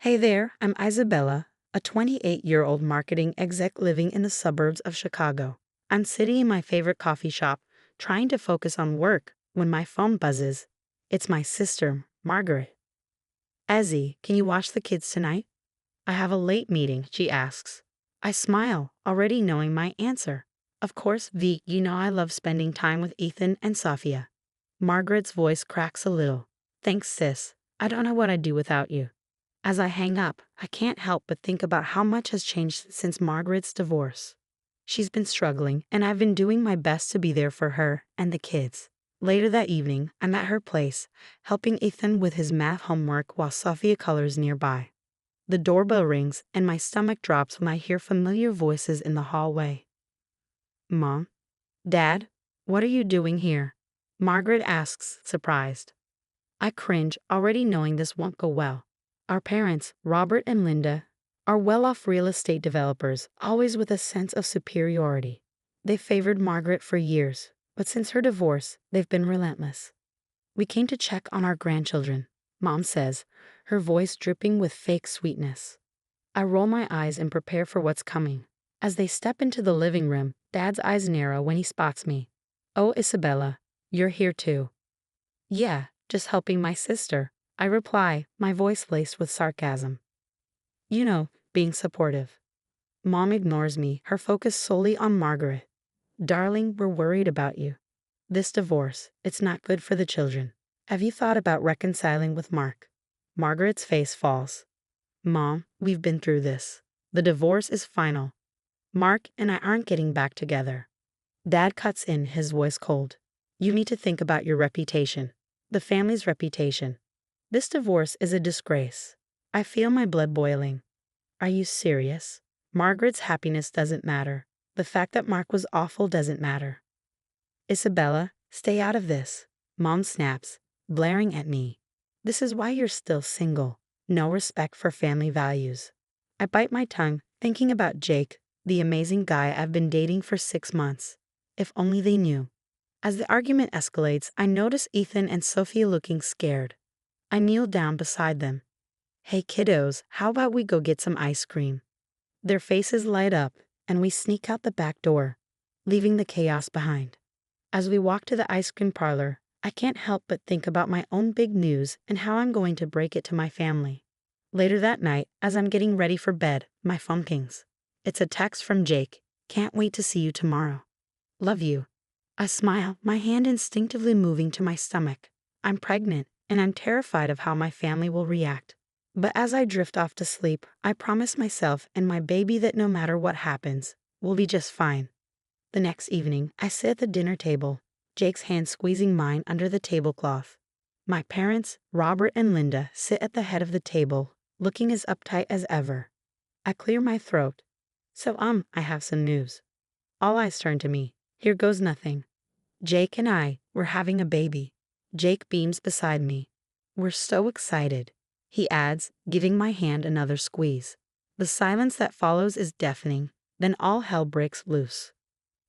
Hey there, I'm Isabella, a 28-year-old marketing exec living in the suburbs of Chicago. I'm sitting in my favorite coffee shop, trying to focus on work, when my phone buzzes. It's my sister, Margaret. Ezzy, can you watch the kids tonight? I have a late meeting, she asks. I smile, already knowing my answer. Of course, V, you know I love spending time with Ethan and Sophia. Margaret's voice cracks a little. Thanks, sis. I don't know what I'd do without you. As I hang up, I can't help but think about how much has changed since Margaret's divorce. She's been struggling, and I've been doing my best to be there for her and the kids. Later that evening, I'm at her place, helping Ethan with his math homework while Sophia colors nearby. The doorbell rings, and my stomach drops when I hear familiar voices in the hallway. Mom? Dad? What are you doing here? Margaret asks, surprised. I cringe, already knowing this won't go well. Our parents, Robert and Linda, are well-off real estate developers, always with a sense of superiority. They favored Margaret for years, but since her divorce, they've been relentless. We came to check on our grandchildren, Mom says, her voice dripping with fake sweetness. I roll my eyes and prepare for what's coming. As they step into the living room, Dad's eyes narrow when he spots me. Oh, Isabella, you're here too. Yeah, just helping my sister, I reply, my voice laced with sarcasm. You know, being supportive. Mom ignores me, her focus solely on Margaret. Darling, we're worried about you. This divorce, it's not good for the children. Have you thought about reconciling with Mark? Margaret's face falls. Mom, we've been through this. The divorce is final. Mark and I aren't getting back together. Dad cuts in, his voice cold. You need to think about your reputation. The family's reputation. This divorce is a disgrace. I feel my blood boiling. Are you serious? Margaret's happiness doesn't matter. The fact that Mark was awful doesn't matter. Isabella, stay out of this. Mom snaps, blaring at me. This is why you're still single. No respect for family values. I bite my tongue, thinking about Jake, the amazing guy I've been dating for 6 months. If only they knew. As the argument escalates, I notice Ethan and Sophia looking scared. I kneel down beside them. Hey kiddos, how about we go get some ice cream? Their faces light up, and we sneak out the back door, leaving the chaos behind. As we walk to the ice cream parlor, I can't help but think about my own big news and how I'm going to break it to my family. Later that night, as I'm getting ready for bed, my phone pings. It's a text from Jake. Can't wait to see you tomorrow. Love you. I smile, my hand instinctively moving to my stomach. I'm pregnant, and I'm terrified of how my family will react. But as I drift off to sleep, I promise myself and my baby that no matter what happens, we'll be just fine. The next evening, I sit at the dinner table, Jake's hand squeezing mine under the tablecloth. My parents, Robert and Linda, sit at the head of the table, looking as uptight as ever. I clear my throat. So, I have some news. All eyes turn to me. Here goes nothing. Jake and I, we're having a baby. Jake beams beside me. We're so excited. He adds, giving my hand another squeeze. The silence that follows is deafening. Then all hell breaks loose.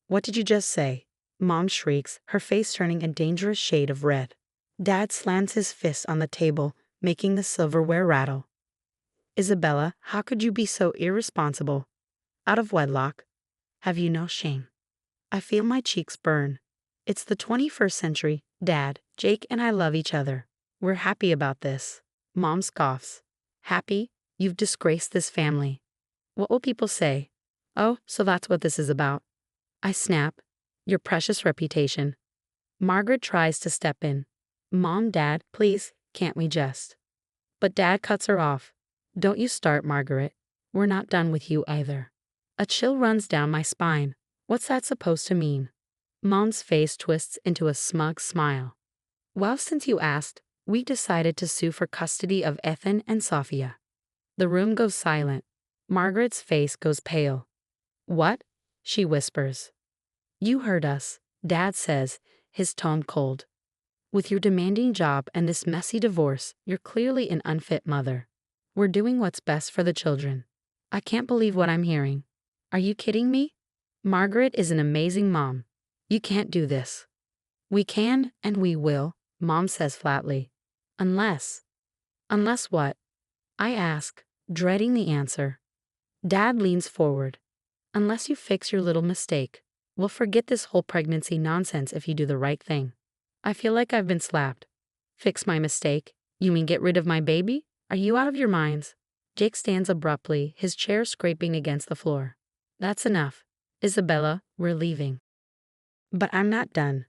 What did you just say? Mom shrieks, her face turning a dangerous shade of red. Dad slams his fist on the table, making the silverware rattle. Isabella, how could you be so irresponsible? Out of wedlock. Have you no shame? I feel my cheeks burn. It's the 21st century, Dad. Jake and I love each other. We're happy about this. Mom scoffs. Happy? You've disgraced this family. What will people say? Oh, so that's what this is about. I snap. Your precious reputation. Margaret tries to step in. Mom, Dad, please, can't we just? But Dad cuts her off. Don't you start, Margaret. We're not done with you either. A chill runs down my spine. What's that supposed to mean? Mom's face twists into a smug smile. Well, since you asked, we decided to sue for custody of Ethan and Sophia. The room goes silent. Margaret's face goes pale. What? She whispers. You heard us, Dad says, his tone cold. With your demanding job and this messy divorce, you're clearly an unfit mother. We're doing what's best for the children. I can't believe what I'm hearing. Are you kidding me? Margaret is an amazing mom. You can't do this. We can and we will, Mom says flatly. Unless what? I ask, dreading the answer. Dad leans forward. Unless you fix your little mistake, we'll forget this whole pregnancy nonsense if you do the right thing. I feel like I've been slapped. Fix my mistake? You mean get rid of my baby? Are you out of your minds? Jake stands abruptly, his chair scraping against the floor. That's enough. Isabella, we're leaving. But I'm not done.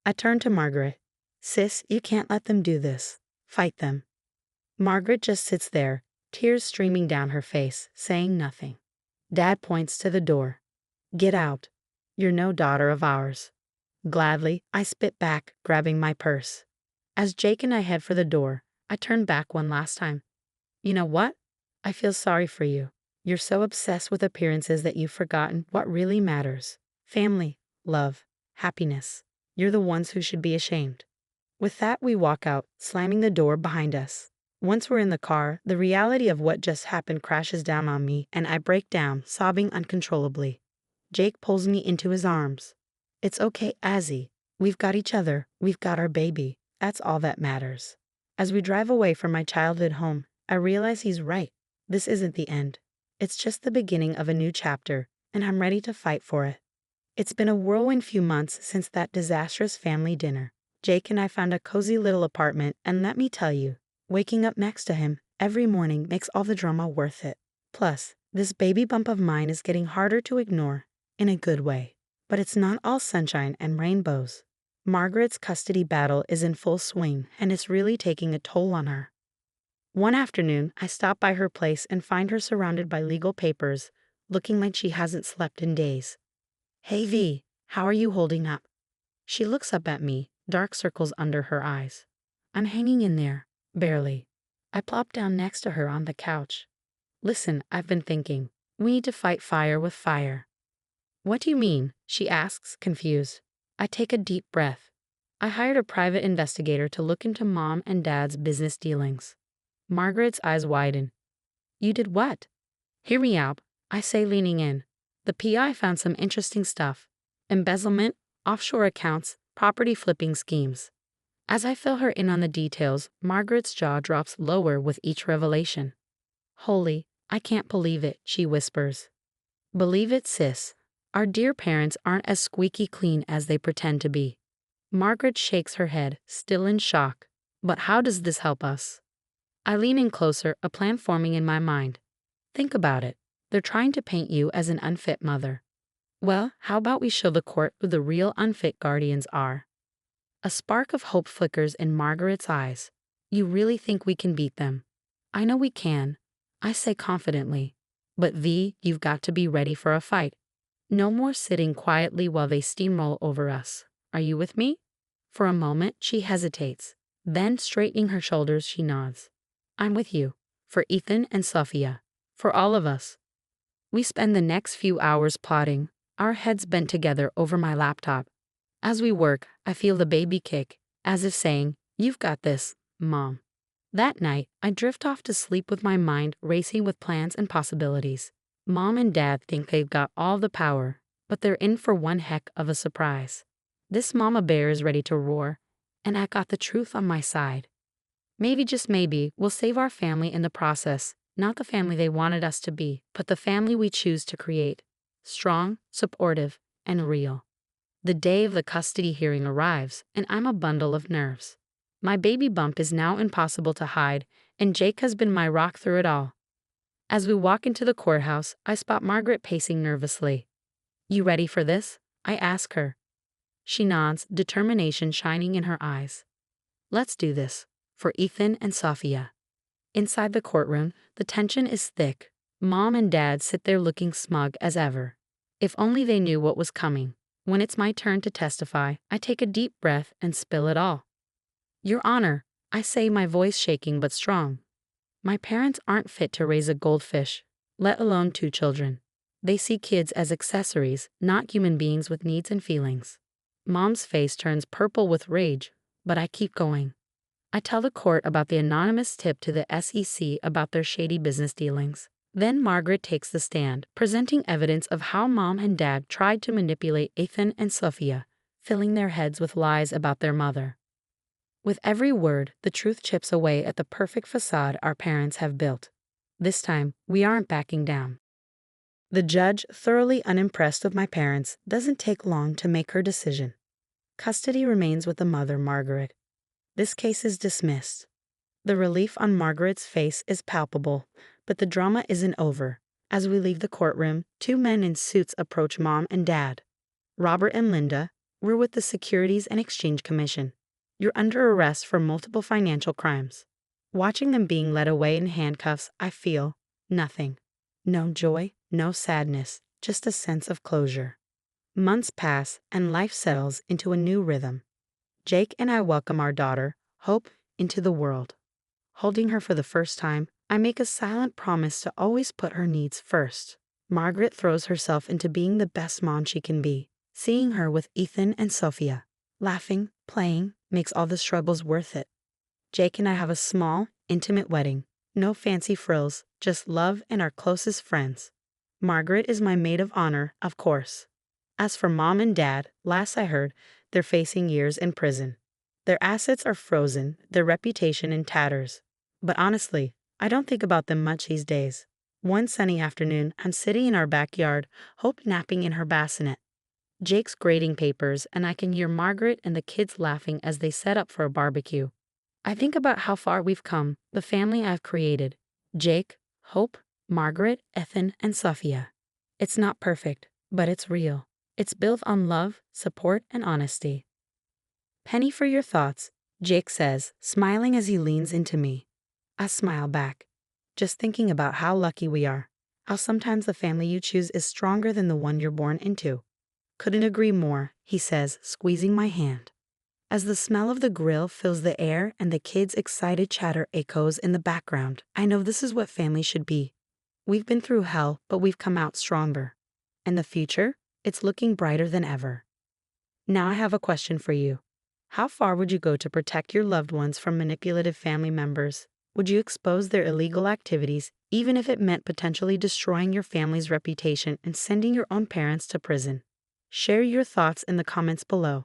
I turn to Margaret. Sis, you can't let them do this. Fight them. Margaret just sits there, tears streaming down her face, saying nothing. Dad points to the door. Get out. You're no daughter of ours. Gladly, I spit back, grabbing my purse. As Jake and I head for the door, I turn back one last time. You know what? I feel sorry for you. You're so obsessed with appearances that you've forgotten what really matters. Family, love, happiness. You're the ones who should be ashamed. With that, we walk out, slamming the door behind us. Once we're in the car, the reality of what just happened crashes down on me, and I break down, sobbing uncontrollably. Jake pulls me into his arms. It's okay, Azzy. We've got each other. We've got our baby. That's all that matters. As we drive away from my childhood home, I realize he's right. This isn't the end. It's just the beginning of a new chapter, and I'm ready to fight for it. It's been a whirlwind few months since that disastrous family dinner. Jake and I found a cozy little apartment, and let me tell you, waking up next to him every morning makes all the drama worth it. Plus, this baby bump of mine is getting harder to ignore, in a good way. But it's not all sunshine and rainbows. Margaret's custody battle is in full swing, and it's really taking a toll on her. One afternoon, I stop by her place and find her surrounded by legal papers, looking like she hasn't slept in days. Hey V, how are you holding up? She looks up at me, dark circles under her eyes. I'm hanging in there, barely. I plop down next to her on the couch. Listen, I've been thinking. We need to fight fire with fire. What do you mean? She asks, confused. I take a deep breath. I hired a private investigator to look into Mom and Dad's business dealings. Margaret's eyes widen. You did what? Hear me out, I say, leaning in. The PI found some interesting stuff. Embezzlement, offshore accounts, property flipping schemes. As I fill her in on the details, Margaret's jaw drops lower with each revelation. Holy, I can't believe it, she whispers. Believe it, sis. Our dear parents aren't as squeaky clean as they pretend to be. Margaret shakes her head, still in shock. But how does this help us? I lean in closer, a plan forming in my mind. Think about it. They're trying to paint you as an unfit mother. Well, how about we show the court who the real unfit guardians are? A spark of hope flickers in Margaret's eyes. You really think we can beat them? I know we can, I say confidently. But V, you've got to be ready for a fight. No more sitting quietly while they steamroll over us. Are you with me? For a moment, she hesitates. Then, straightening her shoulders, she nods. I'm with you. For Ethan and Sophia. For all of us. We spend the next few hours plotting, our heads bent together over my laptop. As we work, I feel the baby kick, as if saying, You've got this, Mom. That night, I drift off to sleep with my mind racing with plans and possibilities. Mom and Dad think they've got all the power, but they're in for one heck of a surprise. This mama bear is ready to roar, and I got the truth on my side. Maybe, just maybe, we'll save our family in the process, not the family they wanted us to be, but the family we choose to create. Strong, supportive, and real. The day of the custody hearing arrives, and I'm a bundle of nerves. My baby bump is now impossible to hide, and Jake has been my rock through it all. As we walk into the courthouse, I spot Margaret pacing nervously. You ready for this? I ask her. She nods, determination shining in her eyes. Let's do this. For Ethan and Sophia. Inside the courtroom, the tension is thick. Mom and Dad sit there looking smug as ever. If only they knew what was coming. When it's my turn to testify, I take a deep breath and spill it all. Your Honor, I say, my voice shaking but strong. My parents aren't fit to raise a goldfish, let alone 2 children. They see kids as accessories, not human beings with needs and feelings. Mom's face turns purple with rage, but I keep going. I tell the court about the anonymous tip to the SEC about their shady business dealings. Then Margaret takes the stand, presenting evidence of how Mom and Dad tried to manipulate Ethan and Sophia, filling their heads with lies about their mother. With every word, the truth chips away at the perfect facade our parents have built. This time, we aren't backing down. The judge, thoroughly unimpressed with my parents, doesn't take long to make her decision. Custody remains with the mother, Margaret. This case is dismissed. The relief on Margaret's face is palpable, but the drama isn't over. As we leave the courtroom, two men in suits approach Mom and Dad. Robert and Linda, we're with the Securities and Exchange Commission. You're under arrest for multiple financial crimes. Watching them being led away in handcuffs, I feel nothing. No joy, no sadness, just a sense of closure. Months pass and life settles into a new rhythm. Jake and I welcome our daughter, Hope, into the world. Holding her for the first time, I make a silent promise to always put her needs first. Margaret throws herself into being the best mom she can be. Seeing her with Ethan and Sophia, laughing, playing, makes all the struggles worth it. Jake and I have a small, intimate wedding. No fancy frills, just love and our closest friends. Margaret is my maid of honor, of course. As for Mom and Dad, last I heard, they're facing years in prison. Their assets are frozen, their reputation in tatters. But honestly, I don't think about them much these days. One sunny afternoon, I'm sitting in our backyard, Hope napping in her bassinet. Jake's grading papers, and I can hear Margaret and the kids laughing as they set up for a barbecue. I think about how far we've come, the family I've created. Jake, Hope, Margaret, Ethan, and Sophia. It's not perfect, but it's real. It's built on love, support, and honesty. Penny for your thoughts, Jake says, smiling as he leans into me. I smile back, just thinking about how lucky we are, how sometimes the family you choose is stronger than the one you're born into. Couldn't agree more, he says, squeezing my hand. As the smell of the grill fills the air and the kids' excited chatter echoes in the background, I know this is what family should be. We've been through hell, but we've come out stronger. And the future? It's looking brighter than ever. Now I have a question for you. How far would you go to protect your loved ones from manipulative family members? Would you expose their illegal activities, even if it meant potentially destroying your family's reputation and sending your own parents to prison? Share your thoughts in the comments below.